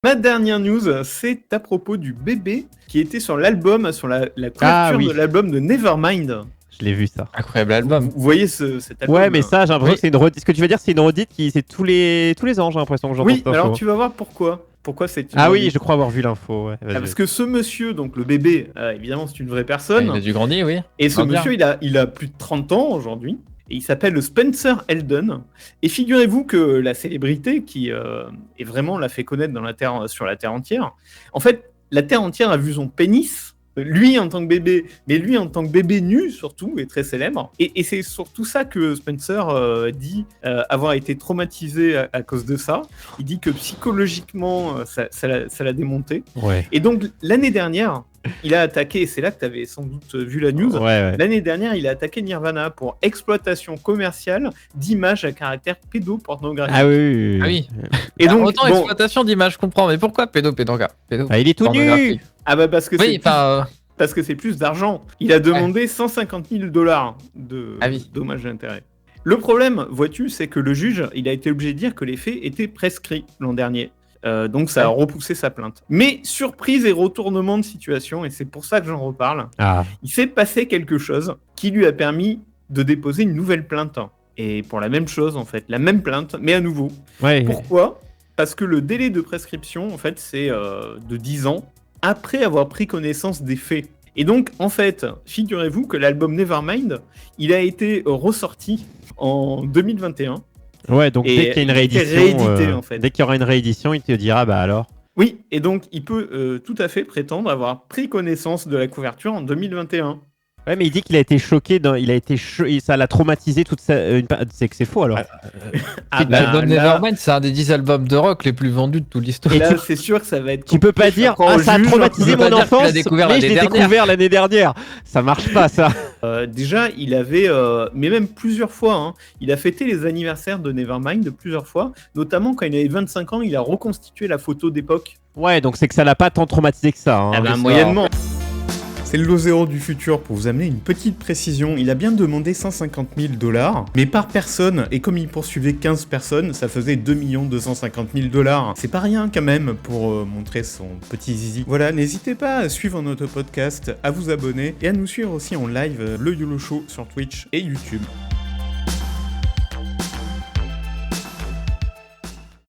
Ma dernière news, c'est à propos du bébé qui était sur l'album, sur la couverture de l'album de Nevermind. Je l'ai vu ça. Incroyable album. Vous voyez cet album? Ouais, mais ça, j'ai l'impression que c'est une redite. Ce que tu veux dire, c'est une redite qui c'est tous les ans, j'ai l'impression que j'entends Oui, cette info. alors tu vas voir pourquoi. Pourquoi c'est une Ah oui, redite. je crois avoir vu l'info. Ouais. Parce que ce monsieur, donc le bébé, évidemment c'est une vraie personne. Il a dû grandir, oui. Et ce monsieur, il a plus de 30 ans aujourd'hui. Et il s'appelle Spencer Eldon. Et figurez-vous que la célébrité qui est vraiment l'a fait connaître sur la Terre entière, en fait, la Terre entière a vu son pénis, lui en tant que bébé, mais lui en tant que bébé nu surtout, est très célèbre. Et c'est surtout ça que Spencer dit avoir été traumatisé à cause de ça. Il dit que psychologiquement, ça l'a démonté. Ouais. Et donc, l'année dernière, il a attaqué, et c'est là que tu avais sans doute vu la news, l'année dernière, il a attaqué Nirvana pour exploitation commerciale d'images à caractère pédopornographique. Ah oui. Ah oui. Et donc, autant exploitation d'images, je comprends, mais pourquoi il est tout nu. Ah bah parce que parce que c'est plus d'argent. Il a demandé 150 000 $ de dommages d'intérêt. Le problème, vois-tu, c'est que le juge, il a été obligé de dire que les faits étaient prescrits l'an dernier. Donc ça a repoussé sa plainte. Mais surprise et retournement de situation, et c'est pour ça que j'en reparle, il s'est passé quelque chose qui lui a permis de déposer une nouvelle plainte. Et pour la même chose, en fait, la même plainte, mais à nouveau. Ouais. Pourquoi ? Parce que le délai de prescription, en fait, c'est de 10 ans après avoir pris connaissance des faits. Et donc, en fait, figurez-vous que l'album Nevermind, il a été ressorti en 2021. Ouais, donc dès qu'il y a une réédition, en fait. Dès qu'il y aura une réédition, il te dira bah alors. Oui, et donc il peut tout à fait prétendre avoir pris connaissance de la couverture en 2021. Ouais, mais il dit qu'il a été choqué, ça l'a traumatisé toute sa. C'est que c'est faux alors. L'album Nevermind, c'est un des 10 albums de rock les plus vendus de toute l'histoire. Et là, c'est sûr que ça va être. Tu peux pas dire ça a traumatisé mon enfance, mais je l'ai découvert l'année dernière. Ça marche pas ça. Déjà, il avait, mais même plusieurs fois, hein, il a fêté les anniversaires de Nevermind plusieurs fois, notamment quand il avait 25 ans, il a reconstitué la photo d'époque. Ouais, donc c'est que ça l'a pas tant traumatisé que ça. Hein, ah ben, moyennement. C'est le Lozero du futur pour vous amener une petite précision. Il a bien demandé 150 000 $, mais par personne, et comme il poursuivait 15 personnes, ça faisait 2 250 000 $. C'est pas rien quand même pour montrer son petit zizi. Voilà, n'hésitez pas à suivre notre podcast, à vous abonner et à nous suivre aussi en live, le YOLO Show sur Twitch et YouTube.